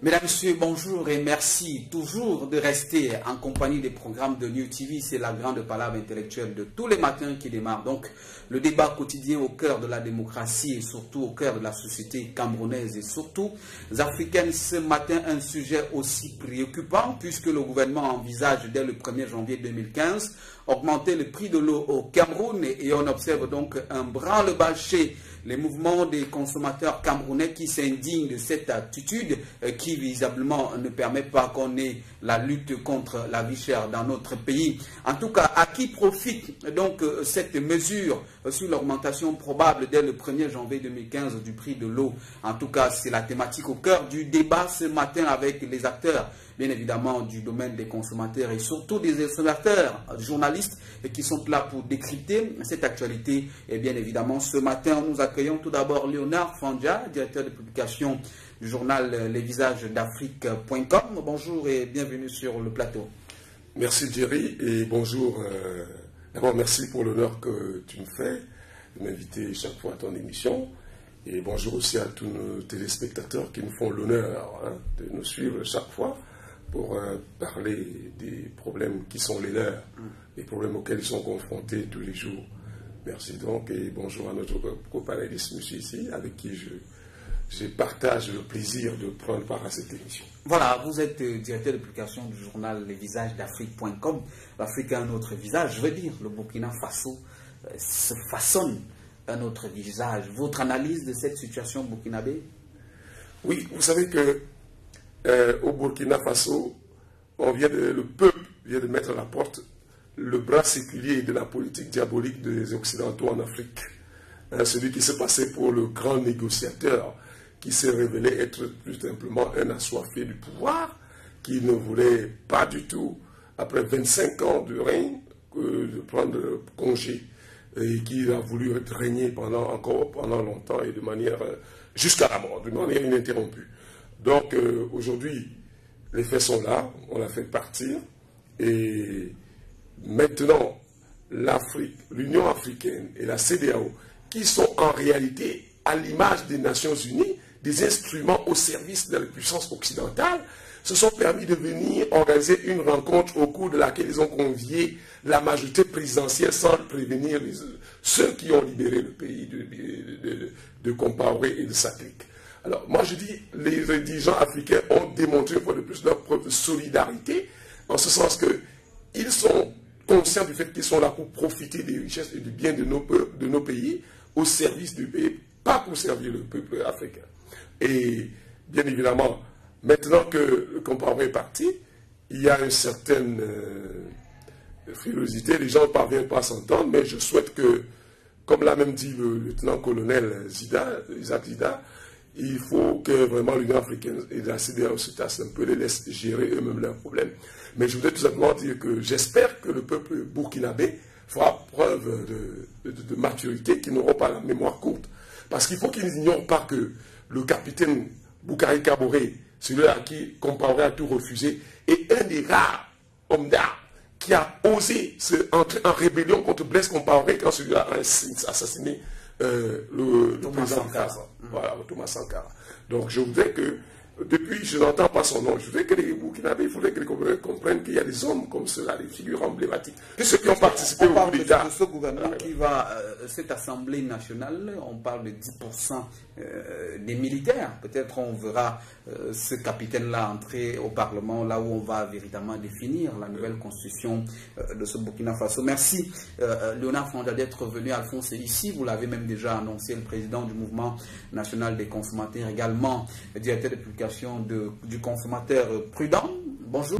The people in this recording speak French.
Mesdames, Messieurs, bonjour et merci toujours de rester en compagnie des programmes de New TV. C'est la grande palabre intellectuelle de tous les matins qui démarre. Donc, le débat quotidien au cœur de la démocratie et surtout au cœur de la société camerounaise et surtout africaine. Ce matin, un sujet aussi préoccupant puisque le gouvernement envisage dès le 1er janvier 2015 augmenter le prix de l'eau au Cameroun et on observe donc un branle-bas chez les mouvements des consommateurs camerounais qui s'indignent de cette attitude qui visiblement ne permet pas qu'on ait la lutte contre la vie chère dans notre pays. En tout cas, à qui profite donc cette mesure sur l'augmentation probable dès le 1er janvier 2015 du prix de l'eau? En tout cas, c'est la thématique au cœur du débat ce matin avec les acteurs, bien évidemment, du domaine des consommateurs et surtout des observateurs, journalistes qui sont là pour décrypter cette actualité. Et bien évidemment, ce matin, nous accueillons tout d'abord Léonard Fandja, directeur de publication du journal lesvisagesdafrique.com. Bonjour et bienvenue sur le plateau. Merci Jerry et bonjour. D'abord, merci pour l'honneur que tu me fais de m'inviter chaque fois à ton émission. Et bonjour aussi à tous nos téléspectateurs qui nous font l'honneur de nous suivre chaque fois pour parler des problèmes qui sont les leurs, les problèmes auxquels ils sont confrontés tous les jours. Merci donc et bonjour à notre copanéliste, monsieur ici, avec qui je partage le plaisir de prendre part à cette émission. Voilà, vous êtes directeur de publication du journal lesvisagesdafrique.com. L'Afrique a un autre visage, je veux dire, le Burkina Faso se façonne un autre visage. Votre analyse de cette situation burkinabé? Oui, vous savez que au Burkina Faso, le peuple vient de mettre à la porte le bras séculier de la politique diabolique des Occidentaux en Afrique. Celui qui s'est passé pour le grand négociateur, qui s'est révélé être plus simplement un assoiffé du pouvoir, qui ne voulait pas du tout, après 25 ans de règne, de prendre congé, et qui a voulu régner pendant longtemps et de manière jusqu'à la mort, de manière ininterrompue. Donc aujourd'hui, les faits sont là, on l'a fait partir, et maintenant, l'Afrique, l'Union africaine et la CEDEAO, qui sont en réalité, à l'image des Nations Unies, des instruments au service de la puissance occidentale, se sont permis de venir organiser une rencontre au cours de laquelle ils ont convié la majorité présidentielle sans prévenir ceux qui ont libéré le pays de Compaoré et de sa clique. Alors, moi je dis, les dirigeants africains ont démontré une fois de plus leur preuve de solidarité, en ce sens qu'ils sont conscients du fait qu'ils sont là pour profiter des richesses et du bien de nos pays, au service du pays, pas pour servir le peuple africain. Et bien évidemment, maintenant que le Compaoré est parti, il y a une certaine frilosité, les gens ne parviennent pas à s'entendre, mais je souhaite que, comme l'a même dit le lieutenant-colonel Isaac Zida, il faut que vraiment l'Union africaine et la CEDEAO se tassent un peu, les laissent gérer eux-mêmes leurs problèmes. Mais je voudrais tout simplement dire que j'espère que le peuple burkinabé fera preuve de maturité, qu'ils n'auront pas la mémoire courte. Parce qu'il faut qu'ils n'ignorent pas que le capitaine Boukari Kaboré, celui à qui Compaoré a tout refusé, est un des rares hommes d'art qui a osé entrer en rébellion contre Blaise Compaoré quand celui-là a assassiné le président Sankara. Voilà, Thomas Sankara. Donc je voudrais que, depuis je n'entends pas son nom, je voudrais que les Burkinabés, il faudrait que les Congolais comprennent qu'il y a des hommes comme cela, des figures emblématiques, ceux qui ont participé au coup d'État. De ce gouvernement qui va, cette assemblée nationale, on parle de 10% des militaires. Peut-être on verra ce capitaine-là entrer au Parlement, là où on va véritablement définir la nouvelle constitution de ce Burkina Faso. Merci Léonard Fandja d'être venu. Alphonse est ici, vous l'avez même déjà annoncé, le président du mouvement national des consommateurs, également directeur de publication du consommateur prudent. Bonjour.